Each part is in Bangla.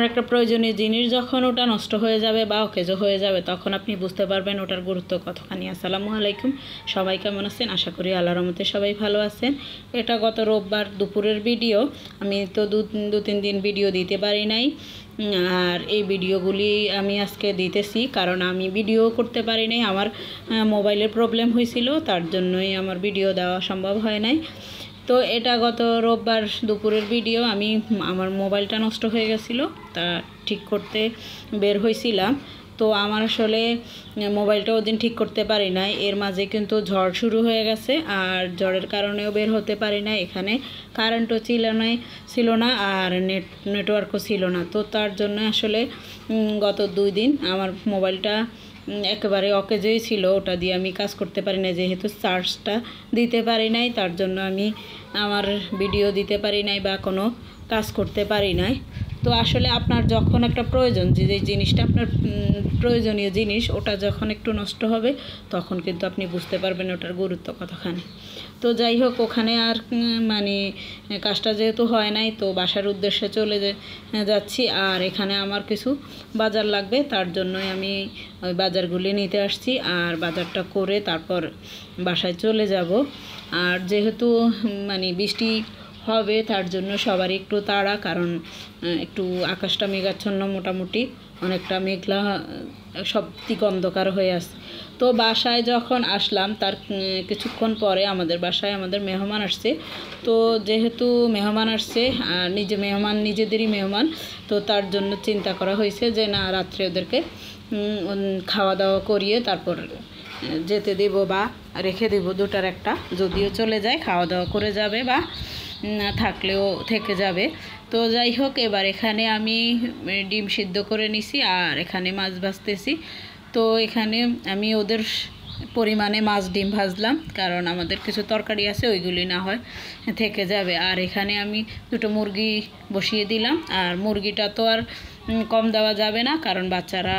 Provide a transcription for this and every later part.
আপনার একটা প্রয়োজনীয় জিনিস যখন ওটা নষ্ট হয়ে যাবে বা অকেজো হয়ে যাবে তখন আপনি বুঝতে পারবেন ওটার গুরুত্ব কতখানি। আসসালামু আলাইকুম, সবাই কেমন আছেন? আশা করি আল্লাহর রহমতে সবাই ভালো আছেন। এটা গত রোববার দুপুরের ভিডিও। আমি তো দু তিন দিন ভিডিও দিতে পারি নাই, আর এই ভিডিওগুলি আমি আজকে দিতেছি কারণ আমি ভিডিও করতে পারি নাই। আমার মোবাইলের প্রবলেম হয়েছিল, তার জন্যই আমার ভিডিও দেওয়া সম্ভব হয় নাই। তো এটা গত রোববার দুপুরের ভিডিও। আমার মোবাইলটা নষ্ট হয়ে গেছিলো, তা ঠিক করতে বের হয়েছিলাম। তো আমার আসলে মোবাইলটা ওদিন ঠিক করতে পারি নাই, এর মাঝে কিন্তু ঝড় শুরু হয়ে গেছে, আর ঝড়ের কারণেও বের হতে পারি না। এখানে কারেন্টও ছিল না আর নেটওয়ার্কও ছিল না। তো তার জন্য আসলে গত 2 দিন আমার মোবাইলটা একেবারে অকেজোই ছিল, ওটা দিয়ে আমি কাজ করতে পারি না। যেহেতু চার্জটা দিতে পারি নাই, তার জন্য আমি আমার ভিডিও দিতে পারি নাই বা কোনো কাজ করতে পারি নাই। তো আসলে আপনার যখন একটা প্রয়োজন, যে জিনিসটা আপনার প্রয়োজনীয় জিনিস, ওটা যখন একটু নষ্ট হবে তখন কিন্তু আপনি বুঝতে পারবেন ওটার গুরুত্ব কতখানি। তো যাই হোক, ওখানে আর কাজটা যেহেতু হয় নাই, তো বাসার উদ্দেশ্যে চলে যাচ্ছি। আর এখানে আমার কিছু বাজার লাগবে, তার জন্যই আমি ওই বাজারগুলি নিতে আসছি। আর বাজারটা করে তারপর বাসায় চলে যাব। আর যেহেতু বৃষ্টি হবে, তার জন্য সবারই একটু তাড়া, কারণ একটু আকাশটা মেঘাচ্ছন্ন, মোটামুটি অনেকটা মেঘলা, সব দিক অন্ধকার হয়ে আসে। তো বাসায় যখন আসলাম তার কিছুক্ষণ পরে আমাদের বাসায় আমাদের মেহমান আসছে। তো যেহেতু মেহমান আসছে, আর নিজেদেরই মেহমান, তো তার জন্য চিন্তা করা হয়েছে যে না, রাত্রে ওদেরকে খাওয়া দাওয়া করিয়ে তারপর যেতে দেব বা রেখে দেব, দুটার একটা। যদিও চলে যায়, খাওয়া দাওয়া করে যাবে বা না থাকলেও থেকে যাবে। তো যাই হোক, এবার এখানে আমি ডিম সিদ্ধ করে নিছি আর এখানে মাছ ভাজতেছি। তো এখানে আমি ওদের পরিমাণে মাছ ডিম ভাজলাম, কারণ আমাদের কিছু তরকারি আছে, ওইগুলি না হয় থেকে যাবে। আর এখানে আমি 2টো মুরগি বসিয়ে দিলাম। আর মুরগিটা তো আর কম দেওয়া যাবে না, কারণ বাচ্চারা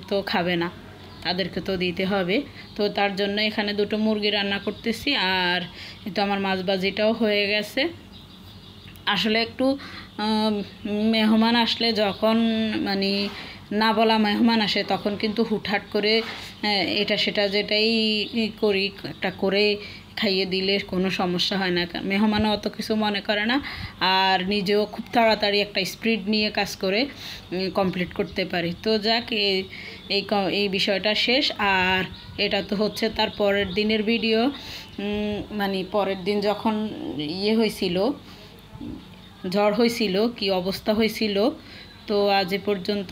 তো খাবে না, তাদেরকে তো দিতে হবে। তো তার জন্য এখানে 2টো মুরগি রান্না করতেছি। আর তো আমার মাছ ভাজিটাও হয়ে গেছে। আসলে একটু মেহমান আসলে যখন না বলা মেহমান আসে, তখন কিন্তু হুটহাট করে এটা সেটা যেটাই করি একটা করে খাইয়ে দিলে কোনো সমস্যা হয় না। মেহমানও অত কিছু মনে করে না, আর নিজেও খুব তাড়াতাড়ি একটা স্পিড নিয়ে কাজ করে কমপ্লিট করতে পারি। তো যাক, এই বিষয়টা শেষ। আর এটা তো হচ্ছে তার পরের দিনের ভিডিও। পরের দিন যখন হয়েছিল, ঝড় হয়েছিল, কি অবস্থা হয়েছিল। তো আজ এ পর্যন্ত।